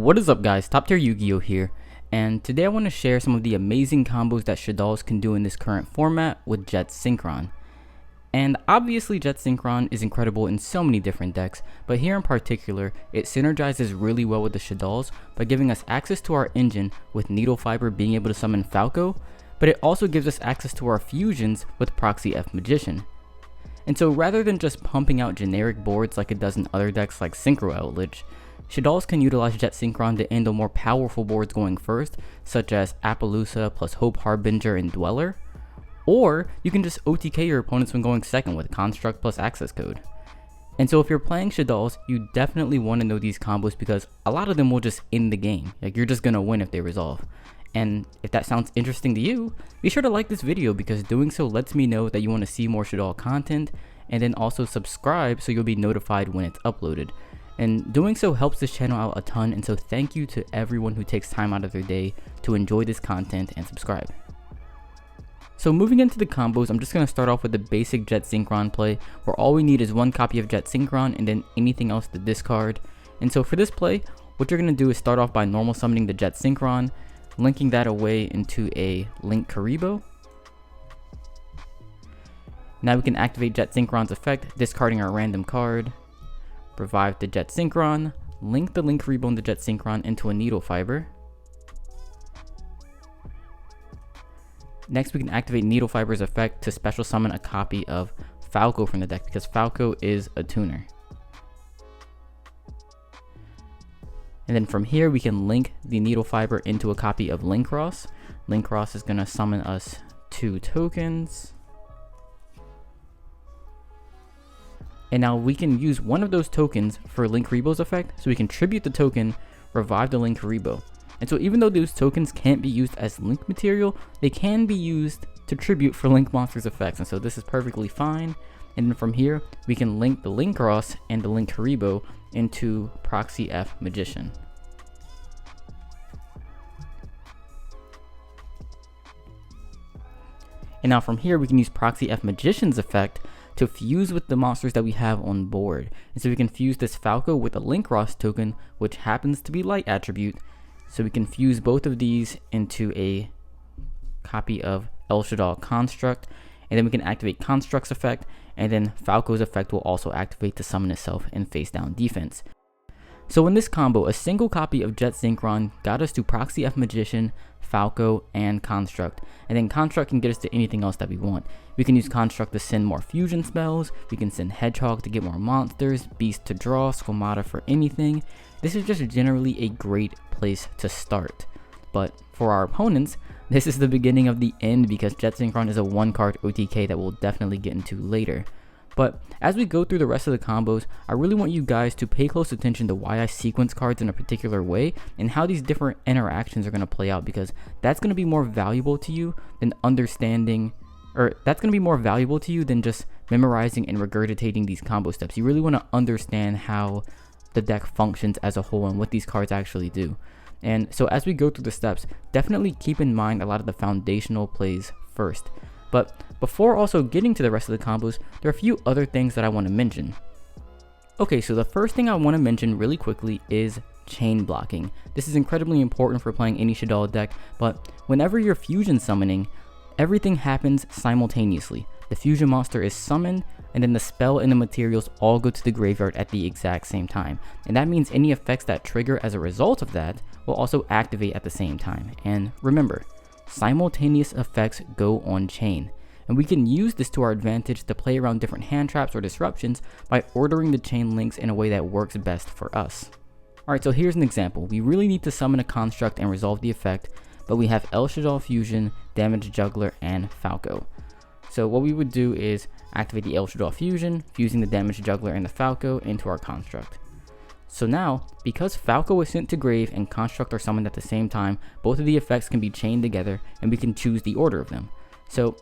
What is up guys, TopTierYugioh here, and today I want to share some of the amazing combos that Shaddolls can do in this current format with Jet Synchron. And obviously Jet Synchron is incredible in so many different decks, but here in particular, it synergizes really well with the Shaddolls by giving us access to our engine with Needle Fiber being able to summon Falco, but it also gives us access to our fusions with Proxy F Magician. And so rather than just pumping out generic boards like it does in other decks like Synchro Eldlich, Shaddolls can utilize Jet Synchron to handle more powerful boards going first, such as Apollousa plus Hope Harbinger and Dweller, or you can just OTK your opponents when going second with Construct plus Accesscode. And so if you're playing Shaddolls, you definitely want to know these combos because a lot of them will just end the game, like you're just gonna win if they resolve. And if that sounds interesting to you, be sure to like this video because doing so lets me know that you want to see more Shaddoll content, and then also subscribe so you'll be notified when it's uploaded. And doing so helps this channel out a ton, and so thank you to everyone who takes time out of their day to enjoy this content and subscribe. So moving into the combos, I'm just going to start off with the basic Jet Synchron play, where all we need is one copy of Jet Synchron and then anything else to discard. And so for this play, what you're going to do is start off by normal summoning the Jet Synchron, linking that away into a Linkross. Now we can activate Jet Synchron's effect, discarding our random card. Revive the Jet Synchron, link the Linkross and the Jet Synchron into a Needle Fiber. Next we can activate Needle Fiber's effect to special summon a copy of Falco from the deck because Falco is a tuner. And then from here we can link the Needle Fiber into a copy of Linkross. Linkross is going to summon us 2 tokens. And now we can use one of those tokens for Linkross effect, so we can tribute the token, revive the Linkross. And so even though those tokens can't be used as link material, they can be used to tribute for Link Monster's effects, and so this is perfectly fine. And then from here, we can link the Linkross and the Linkross into Proxy F Magician. And now from here, we can use Proxy F Magician's effect to fuse with the monsters that we have on board. And so we can fuse this Falco with a Linkross token, which happens to be light attribute. So we can fuse both of these into a copy of El Shaddoll Construct, and then we can activate Construct's effect, and then Falco's effect will also activate to summon itself in face down defense. So in this combo, a single copy of Jet Synchron got us to Proxy F Magician, Falco, and Construct, and then Construct can get us to anything else that we want. We can use Construct to send more fusion spells, we can send Hedgehog to get more monsters, Beast to draw, Squamata for anything. This is just generally a great place to start. But for our opponents, this is the beginning of the end because Jet Synchron is a 1-card OTK that we'll definitely get into later. But as we go through the rest of the combos, I really want you guys to pay close attention to why I sequence cards in a particular way and how these different interactions are going to play out, because that's going to be more valuable to you than understanding, or that's going to be more valuable to you than just memorizing and regurgitating these combo steps. You really want to understand how the deck functions as a whole and what these cards actually do. And so as we go through the steps, definitely keep in mind a lot of the foundational plays first. But before also getting to the rest of the combos, there are a few other things that I want to mention. Okay, so the first thing I want to mention really quickly is chain blocking. This is incredibly important for playing any Shaddoll deck, but whenever you're fusion summoning, everything happens simultaneously. The fusion monster is summoned, and then the spell and the materials all go to the graveyard at the exact same time. And that means any effects that trigger as a result of that will also activate at the same time. And remember, simultaneous effects go on chain, and we can use this to our advantage to play around different hand traps or disruptions by ordering the chain links in a way that works best for us. Alright, so here's an example. We really need to summon a construct and resolve the effect, but we have El Shaddoll Fusion, Damage Juggler, and Falco. So what we would do is activate the El Shaddoll Fusion, fusing the Damage Juggler and the Falco into our construct. So now, because Falco is sent to grave and Construct are summoned at the same time, both of the effects can be chained together and we can choose the order of them. So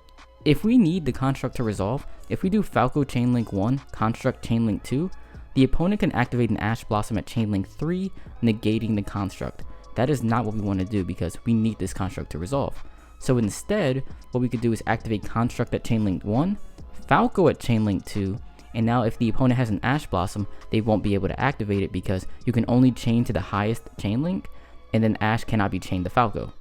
if we need the Construct to resolve, if we do Falco Chainlink 1, Construct Chainlink 2, the opponent can activate an Ash Blossom at Chainlink 3, negating the Construct. That is not what we want to do because we need this Construct to resolve. So instead, what we could do is activate Construct at Chainlink 1, Falco at Chainlink 2, And now if the opponent has an Ash Blossom, they won't be able to activate it because you can only chain to the highest chain link, and then Ash cannot be chained to Falco.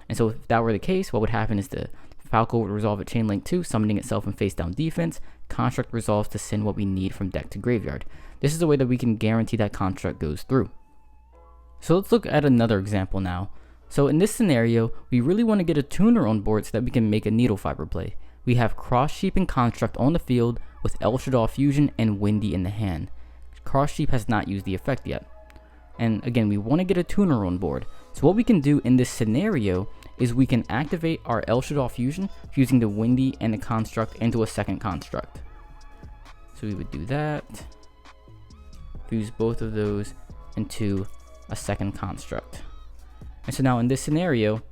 And so if that were the case, what would happen is the Falco would resolve at chain link 2, summoning itself in face down defense. Construct resolves to send what we need from deck to graveyard. This is a way that we can guarantee that construct goes through. So let's look at another example now. So in this scenario, we really want to get a tuner on board so that we can make a Needle Fiber play. We have Cross Sheep and Construct on the field with Shaddoll Fusion and Wendi in the hand. Cross Sheep has not used the effect yet. And again, we want to get a tuner on board. So what we can do in this scenario is we can activate our Shaddoll Fusion fusing the Wendi and the Construct into a second construct. So we would do that. Fuse both of those into a second construct. And so now in this scenario,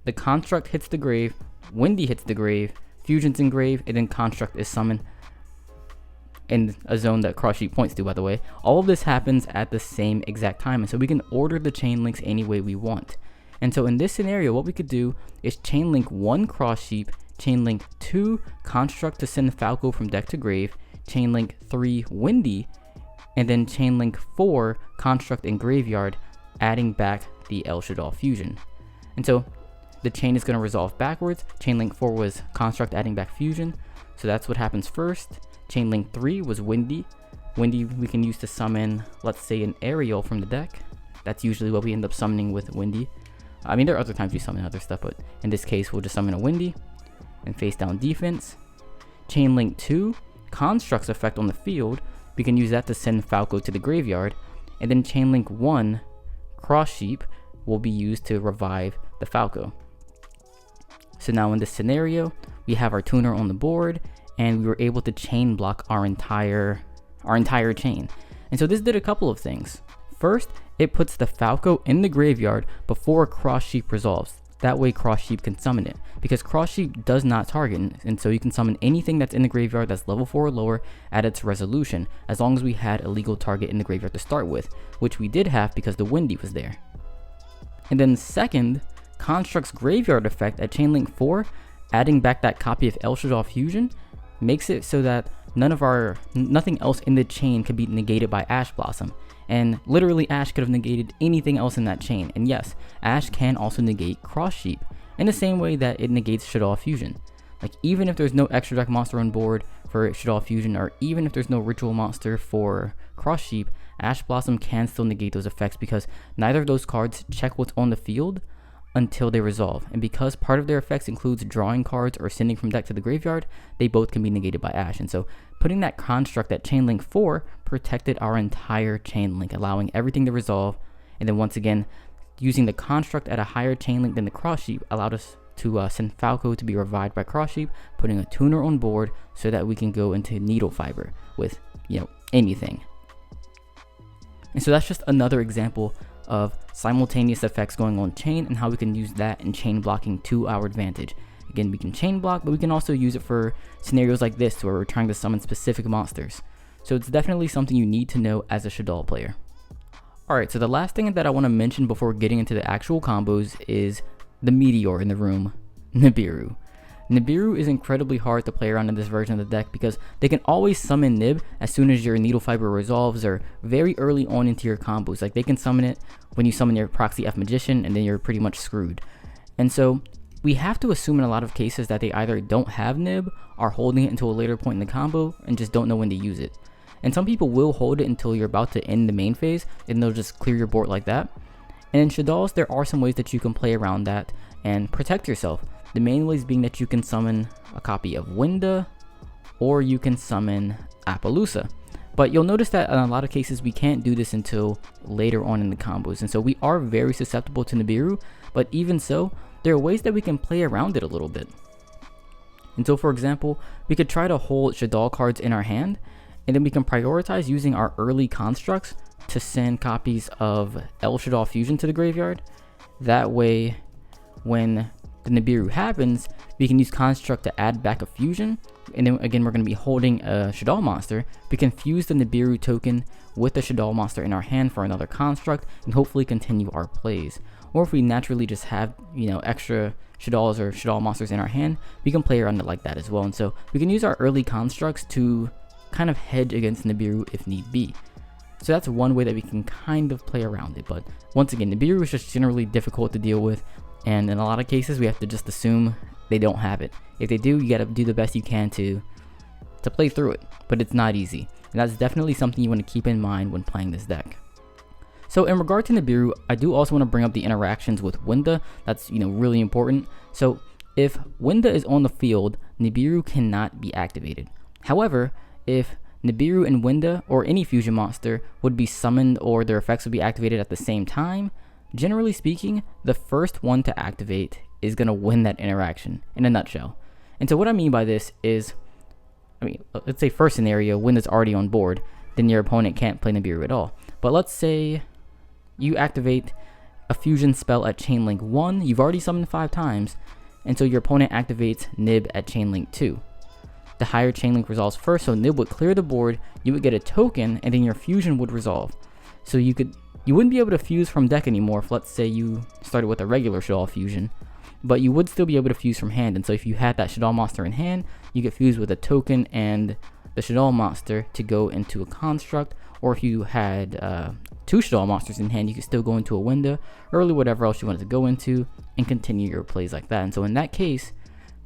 the construct hits the grave, Wendi hits the grave, Fusion's in grave, and then construct is summoned in a zone that Cross Sheep points to, by the way. All of this happens at the same exact time, and so we can order the chain links any way we want. And so in this scenario, what we could do is chain link 1 Cross Sheep, chain link 2 construct to send Falco from deck to grave, chain link 3 Wendi, and then chain link 4 construct in graveyard, adding back the Shaddoll Fusion. And so the chain is going to resolve backwards. Chain link 4 was construct adding back fusion, so that's what happens first. Chain link 3 was Wendi. Wendi we can use to summon, let's say, an Aerial from the deck. That's usually what we end up summoning with Wendi. I mean, there are other times we summon other stuff, but in this case we'll just summon a Wendi and face down defense. Chain link 2, construct's effect on the field, we can use that to send Falco to the graveyard. And then chain link 1 Cross Sheep will be used to revive the Falco. So now in this scenario, we have our tuner on the board, and we were able to chain block our entire chain. And so this did a couple of things. First, it puts the Falco in the graveyard before Cross Sheep resolves. That way Cross Sheep can summon it, because Cross Sheep does not target, and so you can summon anything that's in the graveyard that's level 4 or lower at its resolution, as long as we had a legal target in the graveyard to start with, which we did have because the Wendi was there. And then second, Construct's graveyard effect at chain link 4, adding back that copy of Shaddoll Fusion, makes it so that nothing else in the chain could be negated by Ash Blossom. And literally Ash could have negated anything else in that chain. And yes, Ash can also negate Cross Sheep in the same way that it negates Shaddoll Fusion. Like, even if there's no extra deck monster on board for Shaddoll Fusion, or even if there's no ritual monster for Cross Sheep, Ash Blossom can still negate those effects because neither of those cards check what's on the field until they resolve. And because part of their effects includes drawing cards or sending from deck to the graveyard, they both can be negated by Ash. And so putting that construct at chain link 4 protected our entire chain link, allowing everything to resolve. And then once again, using the construct at a higher chain link than the Cross Sheep allowed us to send Falco to be revived by Cross Sheep, putting a tuner on board so that we can go into Needle Fiber with, anything. And so that's just another example of simultaneous effects going on chain and how we can use that in chain blocking to our advantage. Again, we can chain block, but we can also use it for scenarios like this where we're trying to summon specific monsters. So it's definitely something you need to know as a Shaddoll player. Alright, so the last thing that I want to mention before getting into the actual combos is the meteor in the room, Nibiru. Nibiru is incredibly hard to play around in this version of the deck because they can always summon Nib as soon as your Needle Fiber resolves or very early on into your combos. Like, they can summon it when you summon your Proxy F Magician, and then you're pretty much screwed. And so we have to assume in a lot of cases that they either don't have Nib, are holding it until a later point in the combo, and just don't know when to use it. And some people will hold it until you're about to end the main phase, and they'll just clear your board like that. And in Shaddolls, there are some ways that you can play around that and protect yourself. The main ways being that you can summon a copy of Winda, or you can summon Apollousa. But you'll notice that in a lot of cases we can't do this until later on in the combos, and so we are very susceptible to Nibiru, but even so, there are ways that we can play around it a little bit. And so, for example, we could try to hold Shaddoll cards in our hand, and then we can prioritize using our early constructs to send copies of Shaddoll Fusion to the graveyard. That way, when the Nibiru happens, we can use construct to add back a fusion, and then again we're going to be holding a Shaddoll monster. We can fuse the Nibiru token with the Shaddoll monster in our hand for another construct and hopefully continue our plays. Or if we naturally just have extra Shaddolls or Shaddoll monsters in our hand, we can play around it like that as well. And so we can use our early constructs to kind of hedge against Nibiru if need be. So that's one way that we can kind of play around it, but once again, Nibiru is just generally difficult to deal with, and in a lot of cases we have to just assume they don't have it. If they do, you gotta do the best you can to play through it, but it's not easy, and that's definitely something you want to keep in mind when playing this deck. So in regard to Nibiru, I do also want to bring up the interactions with Winda. That's, really important. So if Winda is on the field, Nibiru cannot be activated. However, if Nibiru and Winda, or any fusion monster, would be summoned or their effects would be activated at the same time, generally speaking, the first one to activate is going to win that interaction, in a nutshell. And so what I mean by this is, let's say first scenario, Winda's already on board, then your opponent can't play Nibiru at all. But let's say you activate a fusion spell at chain link 1, you've already summoned 5 times, and so your opponent activates Nib at chain link 2. The higher chain link resolves first, so Nib would clear the board, you would get a token, and then your fusion would resolve. So you wouldn't be able to fuse from deck anymore if, let's say, you started with a regular Shaddoll Fusion, but you would still be able to fuse from hand. And so if you had that Shaddoll monster in hand, you get fused with a token and the Shaddoll monster to go into a construct, or if you had 2 Shaddoll monsters in hand, you could still go into a Winda, or really whatever else you wanted to go into, and continue your plays like that. And so in that case,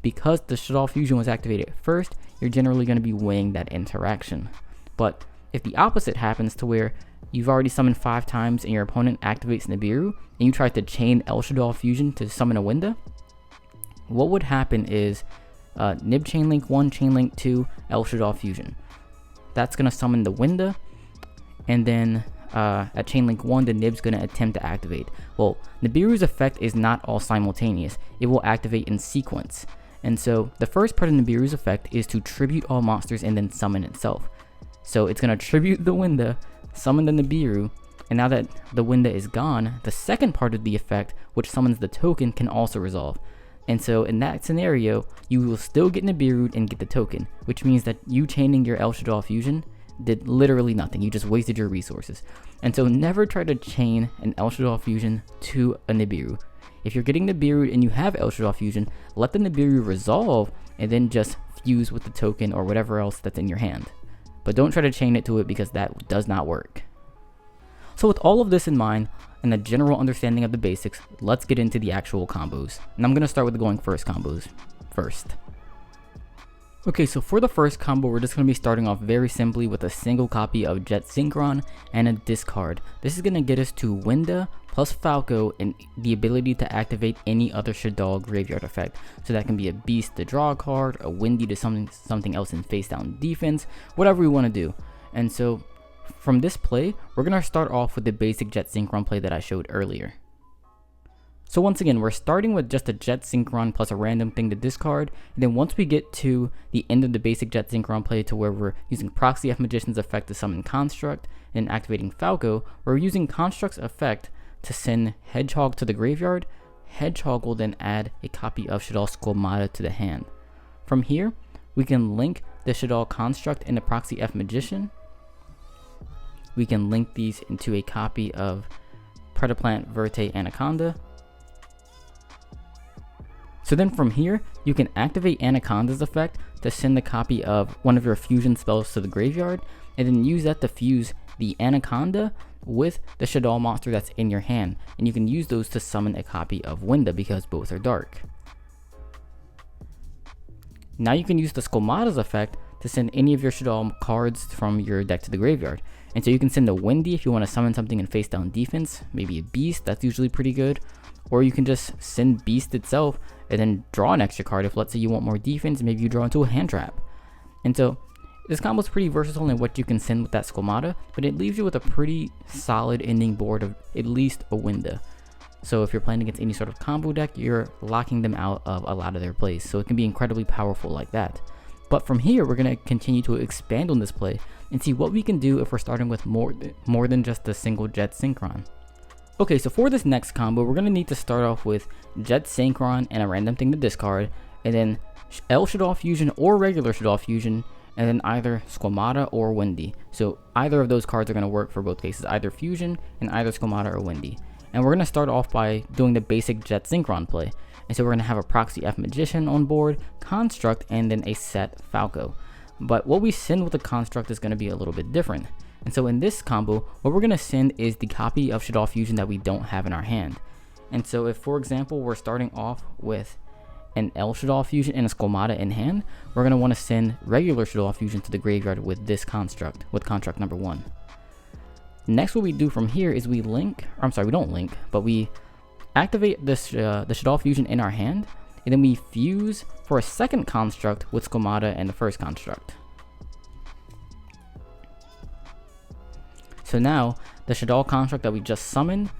because the Shaddoll Fusion was activated first, you're generally going to be weighing that interaction. But if the opposite happens, to where you've already summoned 5 times and your opponent activates Nibiru, and you try to chain El Shaddoll Fusion to summon a Winda, what would happen is Nib chain link 1, chain link 2, El Shaddoll Fusion. That's going to summon the Winda, and then at chain link 1, the Nib's going to attempt to activate. Well, Nibiru's effect is not all simultaneous. It will activate in sequence. And so the first part of Nibiru's effect is to tribute all monsters and then summon itself. So it's going to tribute the Winda, summon the Nibiru, and now that the Winda is gone, the second part of the effect, which summons the token, can also resolve. And so in that scenario, you will still get Nibiru and get the token, which means that you chaining your El Shaddoll Fusion did literally nothing. You just wasted your resources. And so never try to chain an El Shaddoll Fusion to a Nibiru. If you're getting Nibiru and you have El Shaddoll Fusion, let the Nibiru resolve and then just fuse with the token or whatever else that's in your hand. But don't try to chain it to it, because that does not work. So with all of this in mind and a general understanding of the basics, let's get into the actual combos. And I'm going to start with the going first combos first. Okay, so for the first combo, we're just going to be starting off very simply with a single copy of Jet Synchron and a discard. This is going to get us to Winda plus Falco and the ability to activate any other Shaddol graveyard effect. So that can be a beast to draw a card, a Wendi to something else in face down defense, whatever we want to do. And so from this play, we're going to start off with the basic Jet Synchron play that I showed earlier. So once again, we're starting with just a Jet Synchron plus a random thing to discard, and then once we get to the end of the basic Jet Synchron play, to where we're using Proxy F Magician's effect to summon Construct and activating Falco, we're using Construct's effect to send Hedgehog to the graveyard. Hedgehog will then add a copy of Shaddoll Squamata to the hand. From here, we can link the Shaddoll Construct and the Proxy F Magician. We can link these into a copy of Predaplant Verte Anaconda. So then from here, you can activate Anaconda's effect to send a copy of one of your fusion spells to the graveyard, and then use that to fuse the Anaconda with the Shaddoll monster that's in your hand. And you can use those to summon a copy of Winda, because both are dark. Now you can use the Squamata's effect to send any of your Shaddol cards from your deck to the graveyard. And so you can send a Wendi if you want to summon something in face down defense, maybe a beast, that's usually pretty good. Or you can just send beast itself and then draw an extra card if, let's say, you want more defense, maybe you draw into a hand trap. And so this combo is pretty versatile in what you can send with that Squamata, but it leaves you with a pretty solid ending board of at least a Winda. So if you're playing against any sort of combo deck, you're locking them out of a lot of their plays, so it can be incredibly powerful like that. But from here, we're going to continue to expand on this play and see what we can do if we're starting with more than just a single Jet Synchron. Okay, so for this next combo, we're going to need to start off with Jet Synchron and a random thing to discard, and then El Shaddoll Fusion or regular Shaddoll Fusion, and then either Squamata or Wendi. So either of those cards are going to work for both cases, either Fusion and either Squamata or Wendi. And we're going to start off by doing the basic Jet Synchron play. And so we're going to have a Proxy F Magician on board, Construct, and then a set Falco. but what we send with the construct is going to be a little bit different. And so in this combo, what we're going to send is the copy of Shaddoll Fusion that we don't have in our hand. And so if, for example, we're starting off with an L Shaddoll Fusion and a Squamata in hand, we're going to want to send regular Shaddoll Fusion to the graveyard with this construct, with construct number 1. Next, what we do from here is we link, or I'm sorry, we don't link, but we activate this the Shaddoll Fusion in our hand, and then we fuse for a second construct with Squamata and the first construct. So now, the Shaddoll construct that we just summoned,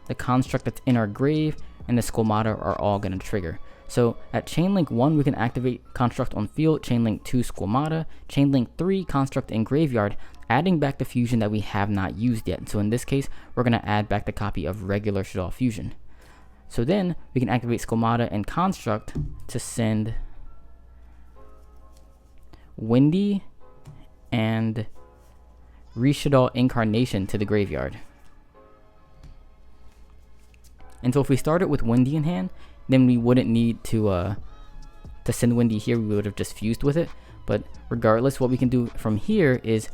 the construct that's in our grave, and the Squamata are all going to trigger. So at chain link 1, we can activate construct on field, chain link 2 Squamata, chain link 3 construct in graveyard, adding back the fusion that we have not used yet. So in this case, we're going to add back the copy of regular Shaddoll Fusion. So then we can activate Squamata and construct to send Wendi and Shaddoll Incarnation to the graveyard. And so if we started with Wendi in hand, then we wouldn't need to send Wendi here. We would have just fused with it. But regardless, what we can do from here is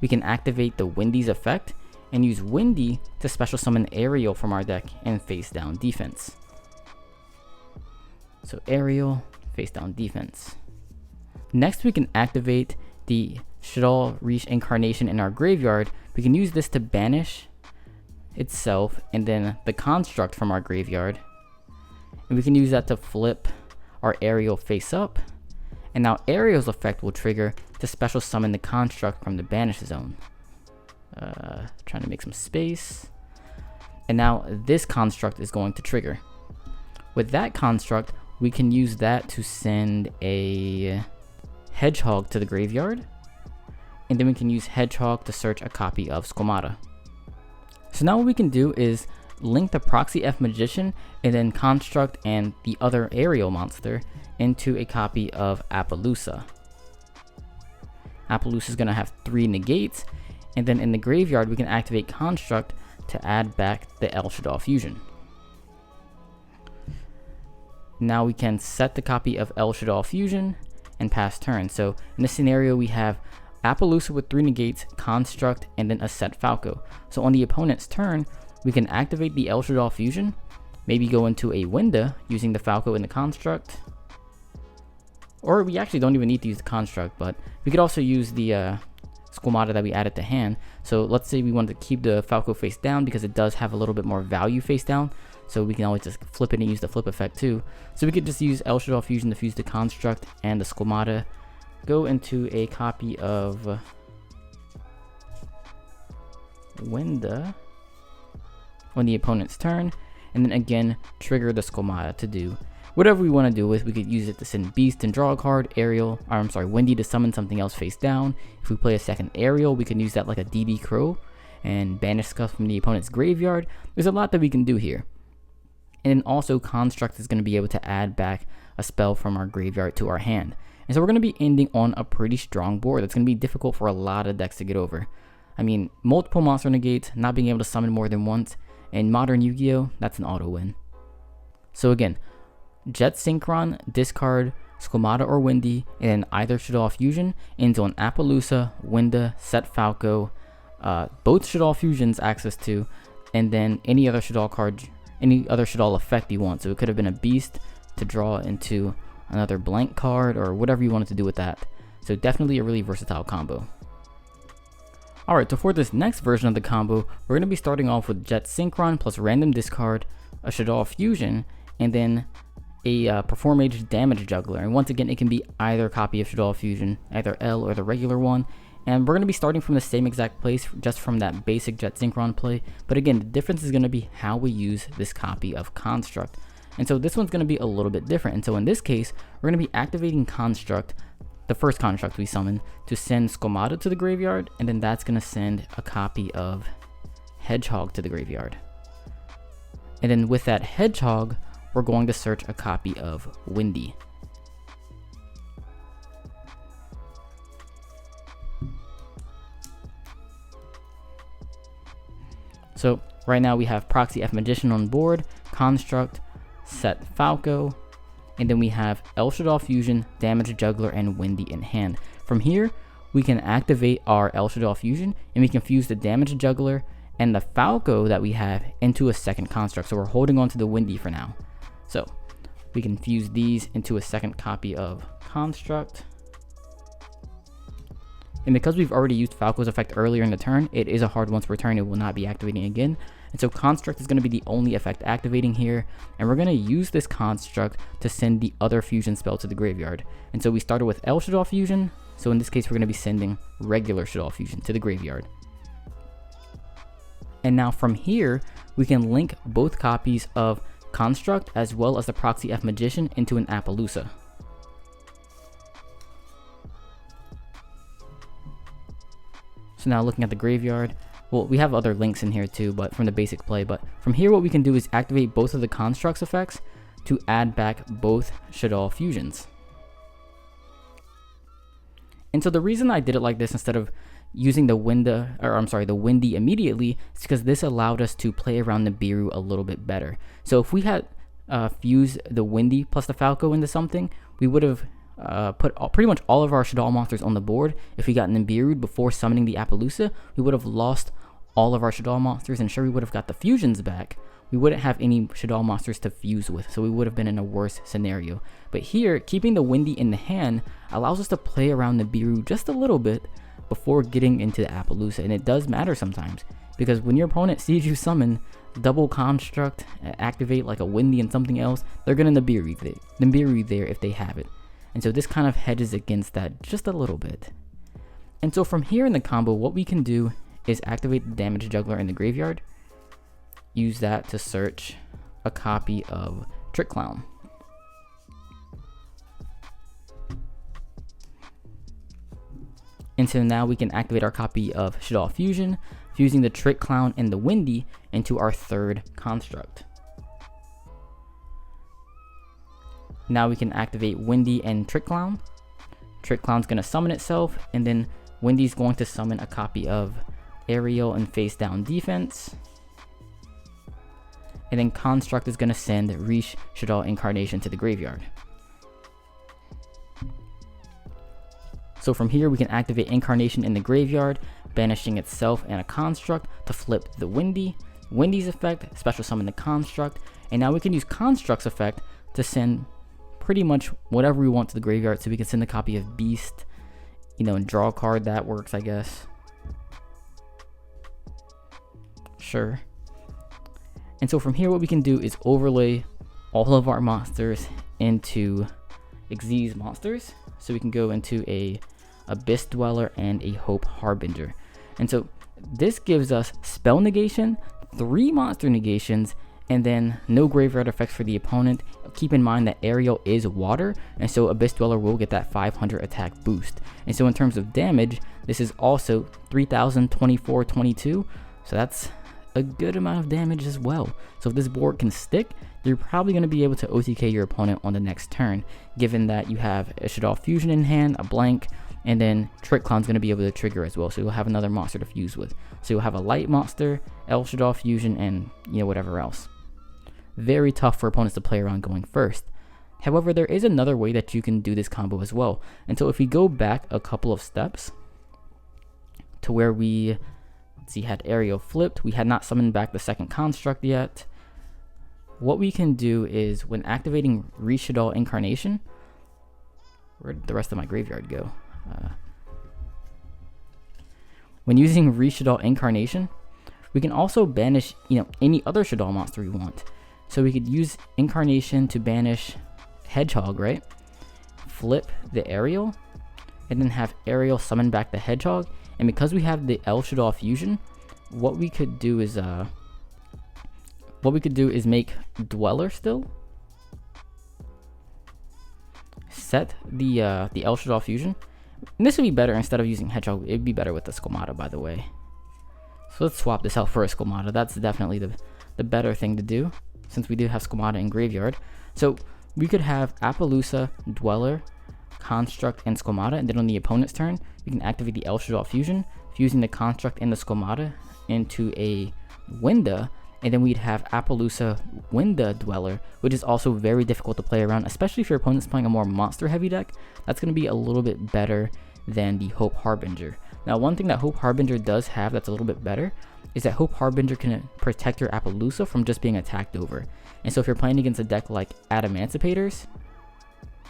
we can activate the Wendi's effect and use Wendi to special summon Aerial from our deck and face down defense. So Aerial, face down defense. Next, we can activate the Shaddoll Incarnation in our graveyard. We can use this to banish itself and then the construct from our graveyard. And we can use that to flip our Aerial face up. And now Aerial's effect will trigger to special summon the construct from the banish zone. Trying to make some space. And now this construct is going to trigger. With that construct, we can use that to send a Hedgehog to the graveyard. And then we can use Hedgehog to search a copy of Squamata. So now what we can do is link the Proxy F Magician and then construct and the other Aerial monster into a copy of Apollousa. Apollousa is going to have 3 negates, and then in the graveyard we can activate construct to add back the L Shaddoll Fusion. Now we can set the copy of L Shaddoll Fusion and pass turn. So in this scenario we have Apollousa with 3 negates, construct, and then a set Falco. So on the opponent's turn, we can activate the L Shaddoll Fusion, maybe go into a Winda using the Falco in the construct, or we actually don't even need to use the construct, but we could also use the Squamata that we added to hand. So let's say we wanted to keep the Falco face down because it does have a little bit more value face down, so we can always just flip it and use the flip effect too. So we could just use L Shaddoll Fusion to fuse the construct and the Squamata, go into a copy of Winda on the opponent's turn, and then again trigger the Squamata to do whatever we want to do with. We could use it to send Beast and draw a card, Wendi to summon something else face down. If we play a second Aerial, we can use that like a DD Crow and banish stuff from the opponent's graveyard. There's a lot that we can do here. And then also construct is going to be able to add back a spell from our graveyard to our hand. And so we're going to be ending on a pretty strong board that's going to be difficult for a lot of decks to get over. I mean, multiple monster negates, not being able to summon more than once, and modern Yu-Gi-Oh, that's an auto win. So again, Jet Synchron, discard Squamata or Wendi, and either Shaddoll Fusion ends on Apollousa, Winda, Set Falco, both Shaddoll Fusions access to, and then any other Shaddoll card, any other Shaddol effect you want. So it could have been a Beast to draw into another blank card or whatever you wanted to do with that. So definitely a really versatile combo. Alright, so for this next version of the combo, we're going to be starting off with Jet Synchron plus random discard, a Shaddoll Fusion, and then a Perform Age Damage Juggler. And once again, it can be either copy of Shaddoll Fusion, either L or the regular one. And we're going to be starting from the same exact place, just from that basic Jet Synchron play. But again, the difference is going to be how we use this copy of Construct. And so this one's going to be a little bit different. And so in this case, we're going to be activating Construct, the first construct we summon, to send Squamata to the graveyard, and then that's going to send a copy of Hedgehog to the graveyard. And then with that Hedgehog, we're going to search a copy of Wendi. So right now we have Proxy F Magician on board, Construct, Set Falco, and then we have Shaddoll Fusion, Damage Juggler, and Wendi in hand. From here, we can activate our Shaddoll Fusion, and we can fuse the Damage Juggler and the Falco that we have into a second construct. So we're holding on to the Wendi for now. So we can fuse these into a second copy of construct. And because we've already used Falco's effect earlier in the turn, it is a hard once per turn. It will not be activating again. And so construct is going to be the only effect activating here. And we're going to use this construct to send the other fusion spell to the graveyard. And so we started with Shaddoll Fusion. So in this case, we're going to be sending regular Shaddoll Fusion to the graveyard. And now from here, we can link both copies of construct as well as the Proxy F Magician into an Apollousa. So now looking at the graveyard, well, we have other links in here too, but from the basic play. But from here, what we can do is activate both of the constructs effects to add back both Shaddoll Fusions. And so the reason I did it like this instead of using the Wendi immediately is because this allowed us to play around Nibiru a little bit better. So if we had fused the Wendi plus the Falco into something, we would have put pretty much all of our Shaddol monsters on the board. If we got Nibiru before summoning the Apollousa, we would have lost all of our Shaddol monsters, and sure, we would have got the fusions back. We wouldn't have any Shaddol monsters to fuse with, so we would have been in a worse scenario. But here, keeping the Wendi in the hand allows us to play around Nibiru just a little bit before getting into the Apollousa, and it does matter sometimes, because when your opponent sees you summon double construct, activate like a Wendi and something else, they're gonna Nibiru there if they have it. And so this kind of hedges against that just a little bit. And so from here in the combo, what we can do is activate the Damage Juggler in the graveyard, use that to search a copy of Trick Clown. And so now we can activate our copy of Shaddoll Fusion, fusing the Trick Clown and the Wendi into our third construct. Now we can activate Wendi and Trick Clown. Trick Clown's going to summon itself, and then Wendi's going to summon a copy of Aerial and Face Down Defense. And then Construct is going to send Riche Shaddoll Incarnation to the graveyard. So from here, we can activate Incarnation in the graveyard, banishing itself and a construct to flip the Wendi. Wendi's effect, special summon the construct, and now we can use Construct's effect to send pretty much whatever we want to the graveyard. So we can send a copy of Beast, and draw a card. That works, I guess. Sure. And so from here, what we can do is overlay all of our monsters into Xyz monsters. So we can go into a Abyss Dweller and a Hope Harbinger. And so this gives us spell negation, 3 monster negations, and then no graveyard effects for the opponent. Keep in mind that Aerial is water, and so Abyss Dweller will get that 500 attack boost. And so in terms of damage, this is also 3024-22, so that's a good amount of damage as well. So if this board can stick, you're probably going to be able to OTK your opponent on the next turn, given that you have a Shaddoll Fusion in hand, a blank, and then Trick Clown's going to be able to trigger as well, so you'll have another monster to fuse with. So you'll have a light monster, Shaddoll Fusion, and whatever else. Very tough for opponents to play around going first. However, there is another way that you can do this combo as well. And so if we go back a couple of steps to where we had Aerial flipped, we had not summoned back the second construct yet. What we can do is, when activating Riche Shaddoll Incarnation, where did the rest of my graveyard go? When using Riche Shaddoll Incarnation, we can also banish any other Shaddoll monster we want. So we could use Incarnation to banish Hedgehog, right? Flip the Aerial, and then have Aerial summon back the Hedgehog. And because we have the Shaddoll Fusion, what we could do is make Dweller still. Set the Shaddoll Fusion. And this would be better instead of using Hedgehog. It'd be better with the Squamata, by the way. So let's swap this out for a Squamata. That's definitely the better thing to do, since we do have Squamata in graveyard. So we could have Apollousa, Dweller, Construct, and Squamata, and then on the opponent's turn, we can activate the Shaddoll Fusion, fusing the Construct and the Squamata into a Winda, And then we'd have Apollousa Winda Dweller, which is also very difficult to play around, especially if your opponent's playing a more monster heavy deck. That's going to be a little bit better than the Hope Harbinger. Now, one thing that Hope Harbinger does have that's a little bit better is that Hope Harbinger can protect your Apollousa from just being attacked over. And so if you're playing against a deck like Adamancipators,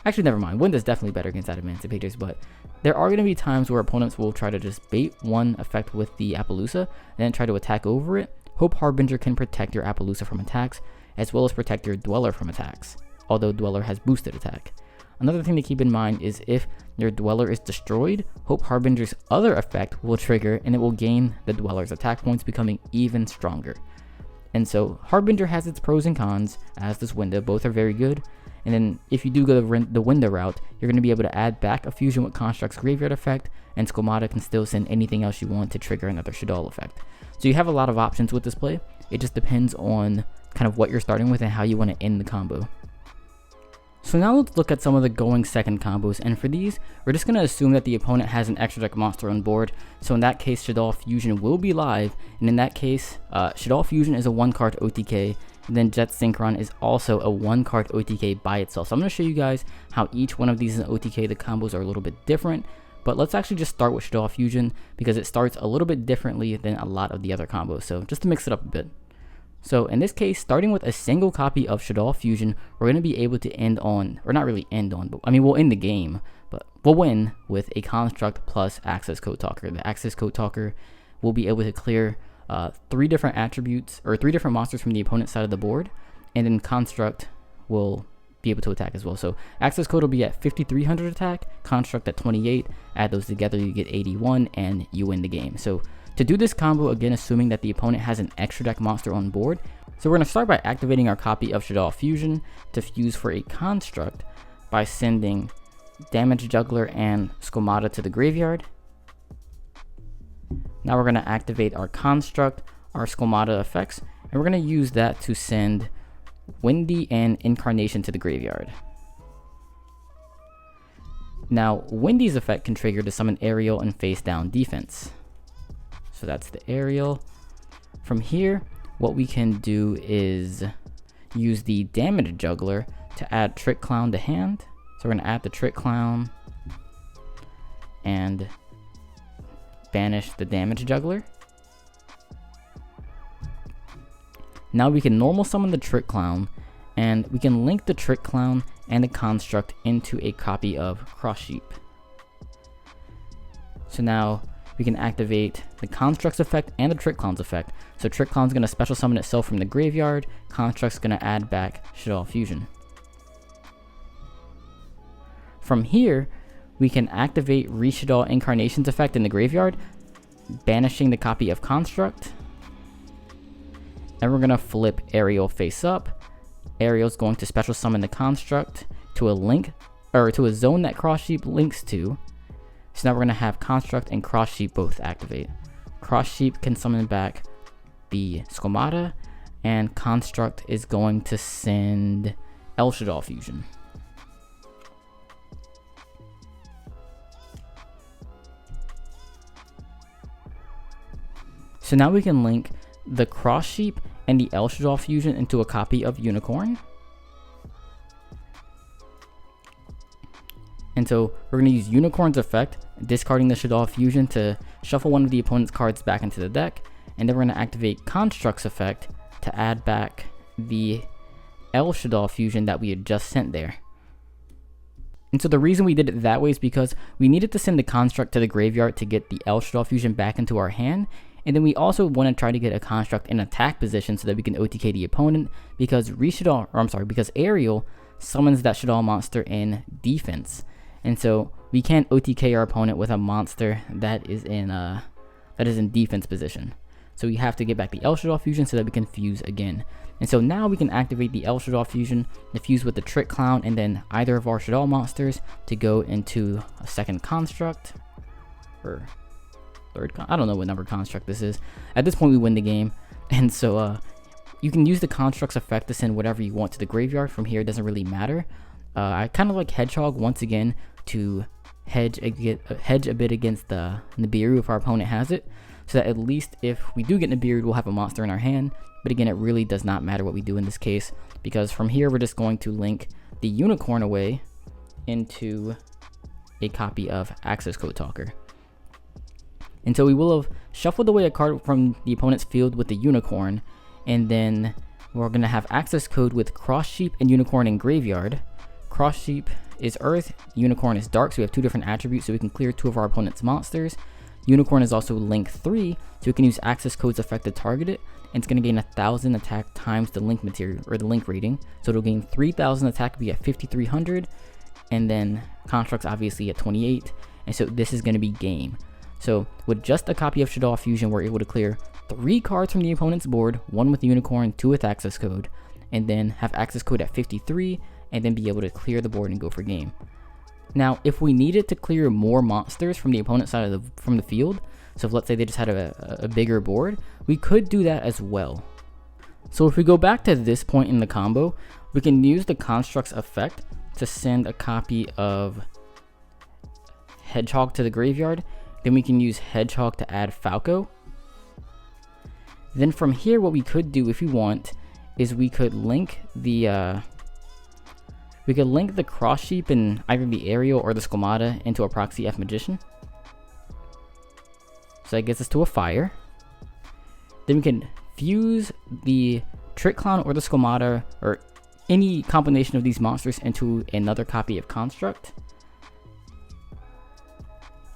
actually never mind, Winda's definitely better against Adamancipators, but there are going to be times where opponents will try to just bait one effect with the Apollousa and then try to attack over it. Hope Harbinger can protect your Apollousa from attacks, as well as protect your Dweller from attacks, although Dweller has boosted attack. Another thing to keep in mind is if your Dweller is destroyed, Hope Harbinger's other effect will trigger and it will gain the Dweller's attack points, becoming even stronger. And so Harbinger has its pros and cons, as does Winda. Both are very good. And then if you do go the Winda route, you're going to be able to add back a Fusion with Construct's Graveyard effect, and Squamata can still send anything else you want to trigger another Shaddoll effect. So you have a lot of options with this play. It just depends on kind of what you're starting with and how you want to end the combo. So now let's look at some of the going second combos, and for these, we're just going to assume that the opponent has an extra deck monster on board. So in that case, Shaddoll Fusion will be live, and in that case, Shaddoll Fusion is a 1-card OTK, and then Jet Synchron is also a 1-card OTK by itself. So I'm going to show you guys how each one of these is an OTK. The combos are a little bit different, but let's actually just start with Shaddoll Fusion because it starts a little bit differently than a lot of the other combos, so just to mix it up a bit. So in this case, starting with a single copy of Shaddoll Fusion, we're going to be able to end on, or not really end on, but I mean we'll end the game, but we'll win with a Construct plus Accesscode Talker. The Accesscode Talker will be able to clear 3 different attributes, or 3 different monsters from the opponent's side of the board, and then Construct will be able to attack as well. So Accesscode will be at 5,300 attack, Construct at 28, add those together you get 81, and you win the game. So to do this combo, again assuming that the opponent has an extra deck monster on board, so we're going to start by activating our copy of Shaddoll Fusion to fuse for a Construct by sending Damage Juggler and Squamata to the graveyard. Now we're going to activate our Construct, our Squamata effects, and we're going to use that to send Wendi and Incarnation to the graveyard. Now Wendi's effect can trigger to summon Aerial and face down defense. So that's the Aerial. From here, what we can do is use the Damage Juggler to add Trick Clown to hand. So we're going to add the Trick Clown and banish the Damage Juggler. Now we can normal summon the Trick Clown, and we can link the Trick Clown and the Construct into a copy of Cross Sheep. So now we can activate the Construct's effect and the Trick Clown's effect. So Trick Clown's going to special summon itself from the graveyard, Construct's going to add back Shaddoll Fusion. From here, we can activate Shaddoll Incarnation's effect in the graveyard, banishing the copy of Construct. And we're going to flip Aerial face up. Aerial's going to special summon the Construct to a link, or to a zone that Cross Sheep links to. So now we're going to have Construct and Cross Sheep both activate. Cross Sheep can summon back the Squamata, and Construct is going to send Shaddoll Fusion. So now we can link the Cross Sheep and the Shaddoll Fusion into a copy of Unicorn. And so we're going to use Unicorn's effect, discarding the Shaddoll Fusion to shuffle one of the opponent's cards back into the deck. And then we're going to activate Construct's effect to add back the Shaddoll Fusion that we had just sent there. And so the reason we did it that way is because we needed to send the Construct to the graveyard to get the Shaddoll Fusion back into our hand. And then we also want to try to get a Construct in attack position so that we can OTK the opponent, because because Aerial summons that Shaddoll monster in defense. And so we can't OTK our opponent with a monster that is in defense position. So we have to get back the Shaddoll Fusion so that we can fuse again. And so now we can activate the Shaddoll Fusion to fuse with the Trick Clown and then either of our Shaddoll monsters to go into a second Construct, or third, I don't know what number Construct this is. At this point we win the game. And so you can use the Construct's effect to send whatever you want to the graveyard. From here it doesn't really matter. I kind of like Hedgehog once again to hedge a bit against the Nibiru if our opponent has it, so that at least if we do get Nibiru, we'll have a monster in our hand. but again, it really does not matter what we do in this case, because from here we're just going to link the unicorn away into a copy of Accesscode Talker. And so we will have shuffled away a card from the opponent's field with the unicorn, and then we're going to have access code with Cross Sheep and Unicorn in Graveyard. Cross Sheep is Earth, Unicorn is Dark, so we have 2 different attributes, so we can clear 2 of our opponent's monsters. Unicorn is also Link 3, so we can use access code's effect to target it, and it's going to gain 1,000 attack times the link material, or the link rating. So it'll gain 3,000 attack, be at 5,300, and then Construct's obviously at 28, and so this is going to be game. So with just a copy of Shaddoll Fusion, we're able to clear 3 cards from the opponent's board, 1 with Unicorn, 2 with access code, and then have access code at 53, and then be able to clear the board and go for game. Now, if we needed to clear more monsters from the opponent's side of from the field, so if let's say they just had a bigger board, we could do that as well. So if we go back to this point in the combo, we can use the Construct's effect to send a copy of Hedgehog to the graveyard. Then we can use Hedgehog to add Falco. Then from here, what we could do if we want is we could link the Cross Sheep in either the Aerial or the Squamata into a Proxy F Magician. So that gets us to a Fire. Then we can fuse the Trick Clown or the Squamata or any combination of these monsters into another copy of Construct.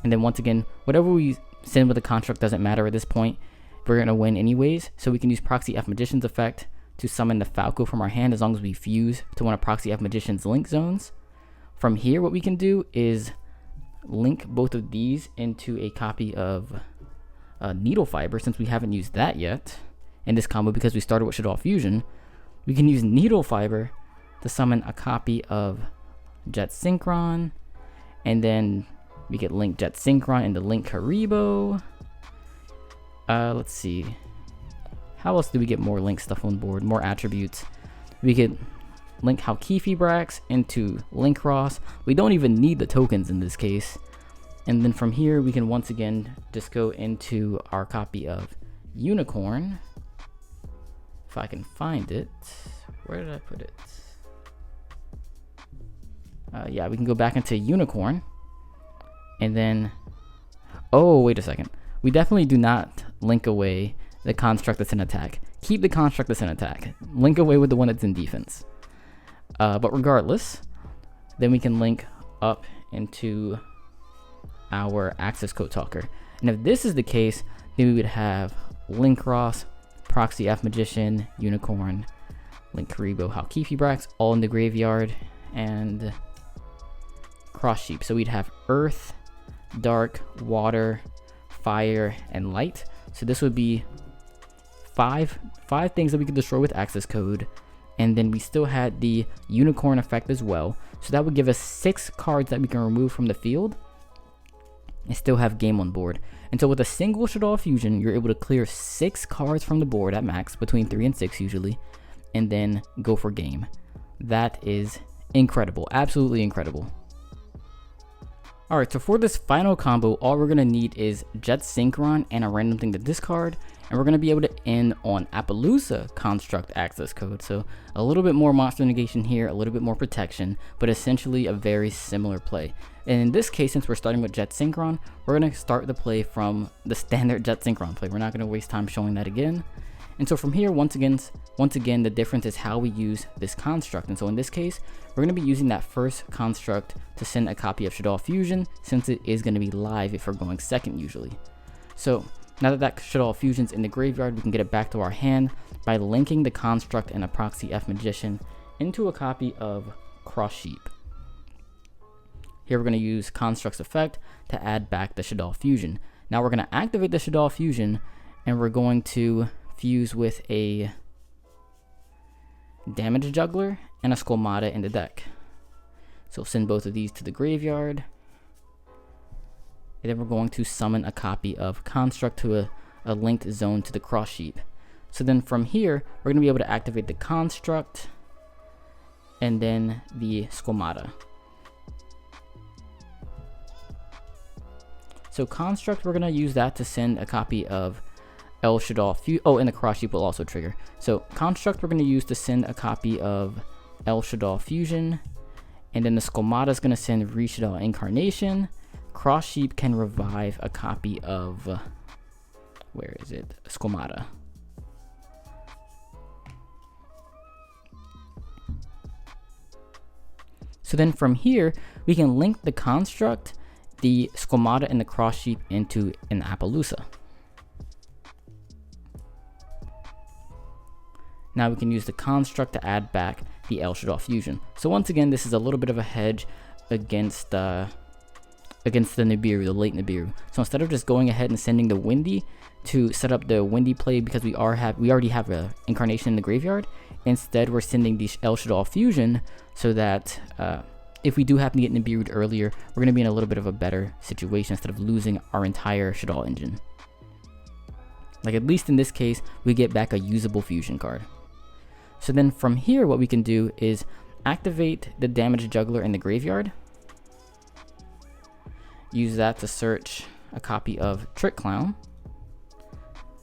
And then once again, whatever we send with the Construct doesn't matter at this point. We're going to win anyways. So we can use Proxy F Magician's effect to summon the Falco from our hand as long as we fuse to one of Proxy F Magician's link zones. From here, what we can do is link both of these into a copy of Needle Fiber, since we haven't used that yet in this combo because we started with Shaddoll Fusion. We can use Needle Fiber to summon a copy of Jet Synchron, and then we get link Jet Synchron into Link Haribo. Let's see. How else do we get more link stuff on board? More attributes. We could link Halkifibrax into Linkross. We don't even need the tokens in this case. And then from here, we can once again just go into our copy of Unicorn. If I can find it. Where did I put it? Yeah, we can go back into Unicorn. And then, oh, wait a second. We definitely do not link away the Construct that's in attack. Keep the Construct that's in attack. Link away with the one that's in defense. But regardless, then we can link up into our Accesscode Talker. And if this is the case, then we would have Linkross, Proxy F Magician, Unicorn, Link Haribo, Halkifibrax, all in the graveyard, and Cross Sheep. So we'd have Earth, Dark, Water, Fire, and Light. So this would be five things that we could destroy with access code, and then we still had the Unicorn effect as well. So that would give us 6 cards that we can remove from the field and still have game on board. And so with a single Shaddoll Fusion, you're able to clear 6 cards from the board at max, between 3 and 6 usually, and then go for game. That is incredible, absolutely incredible. Alright, so for this final combo, all we're going to need is Jet Synchron and a random thing to discard, and we're going to be able to end on Apollousa Construct access code. So a little bit more monster negation here, a little bit more protection, but essentially a very similar play. And in this case, since we're starting with Jet Synchron, we're going to start the play from the standard Jet Synchron play. We're not going to waste time showing that again. And so from here, once again, the difference is how we use this construct. And so in this case, we're going to be using that first construct to send a copy of Shaddoll Fusion, since it is going to be live if we're going second usually. So now that Shaddoll Fusion's in the graveyard, we can get it back to our hand by linking the construct and a Proxy F Magician into a copy of Cross Sheep. Here we're going to use Construct's effect to add back the Shaddoll Fusion. Now we're going to activate the Shaddoll Fusion, and we're going to fuse with a Damage Juggler and a Squamata in the deck. So send both of these to the graveyard. And then we're going to summon a copy of Construct to a linked zone to the Cross Sheep. So then from here, we're going to be able to activate the Construct and then the Squamata. So Construct, we're going to use that to send a copy of Shaddoll Fusion. Oh, and the cross sheep will also trigger. So construct we're going to use to send a copy of Shaddoll Fusion, and then the Squamata is going to send Shaddoll Incarnation. Cross sheep can revive a copy of where is it? Squamata. So then from here, we can link the construct, the Squamata, and the cross sheep into an Apollousa. Now we can use the construct to add back the Shaddoll Fusion. So once again, this is a little bit of a hedge against the Nibiru, the late Nibiru. So instead of just going ahead and sending the Wendi to set up the Wendi play, because we already have an incarnation in the graveyard, instead we're sending the Shaddoll Fusion so that if we do happen to get Nibiru'd earlier, we're going to be in a little bit of a better situation instead of losing our entire Shaddoll engine. Like, at least in this case, we get back a usable fusion card. So then from here, what we can do is activate the damaged Juggler in the graveyard. Use that to search a copy of Trick Clown.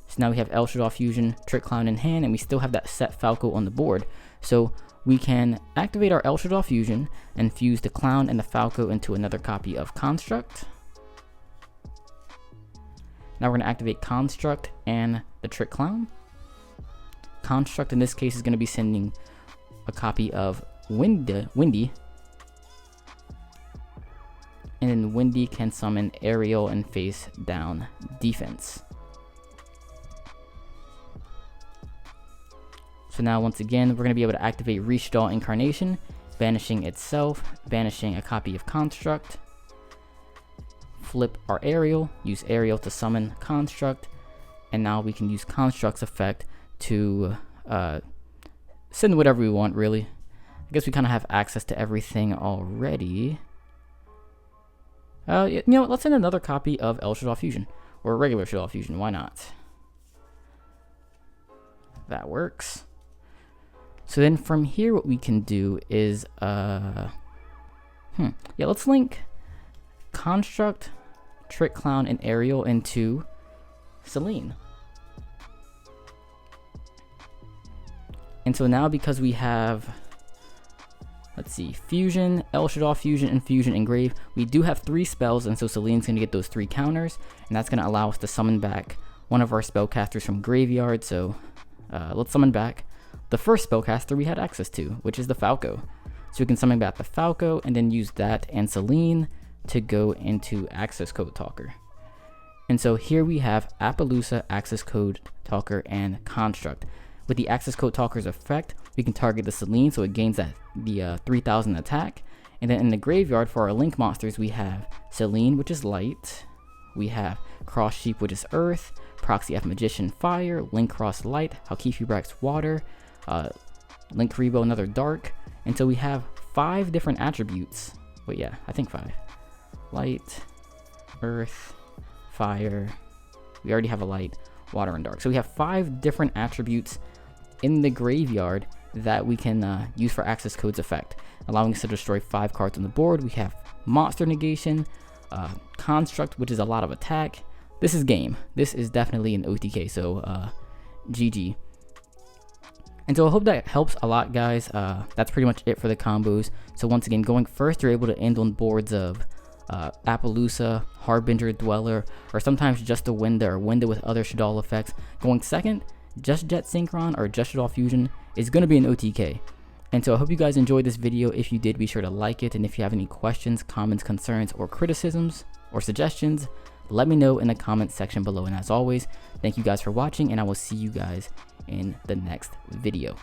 So now we have Shaddoll Fusion, Trick Clown in hand, and we still have that set Falco on the board. So we can activate our Shaddoll Fusion and fuse the Clown and the Falco into another copy of Construct. Now we're going to activate Construct and the Trick Clown. Construct in this case is going to be sending a copy of Wendi. And then Wendi can summon Aerial and face down defense. So now once again, we're going to be able to activate Shaddoll Incarnation, banishing itself, banishing a copy of Construct. Flip our Aerial, use Aerial to summon Construct, and now we can use Construct's effect to send whatever we want, really. I guess we kind of have access to everything already. You know, let's send another copy of Shaddoll Fusion, or regular Shaddoll Fusion, why not? That works. So then from here, what we can do is, let's link Construct, Trick Clown, and Aerial into Selene. And so now, because we have, let's see, Fusion, Shaddoll Fusion, and Fusion Engrave, we do have 3 spells, and so Selene's going to get those 3 counters, and that's going to allow us to summon back one of our spellcasters from graveyard. So let's summon back the first spellcaster we had access to, which is the Falco. So we can summon back the Falco and then use that and Selene to go into Accesscode Talker. And so here we have Apollousa, Accesscode Talker, and Construct. With the Accesscode Talker's effect, we can target the Selene, so it gains the 3000 attack. And then in the graveyard for our link monsters, we have Selene, which is light. We have Cross Sheep, which is earth. Proxy F Magician, fire. Linkross, light. Halkifibrax, water. Linkribo, another dark. And so we have 5 different attributes. Wait, yeah, I think 5. Light, earth, fire. We already have a light, water, and dark. So we have 5 different attributes in the graveyard that we can use for Accesscode's effect, allowing us to destroy 5 cards on the board. We have Monster Negation, Construct, which is a lot of attack. This is game. This is definitely an OTK, so GG. And so I hope that helps a lot, guys. That's pretty much it for the combos. So once again, going first, you're able to end on boards of Apollousa, Harbinger, Dweller, or sometimes just a Winda or Winda with other Shaddoll effects. Going second, just Jet Synchron or just Shaddoll Fusion is going to be an OTK. And so I hope you guys enjoyed this video. If you did, be sure to like it. And if you have any questions, comments, concerns, or criticisms, or suggestions, let me know in the comments section below. And as always, thank you guys for watching, and I will see you guys in the next video.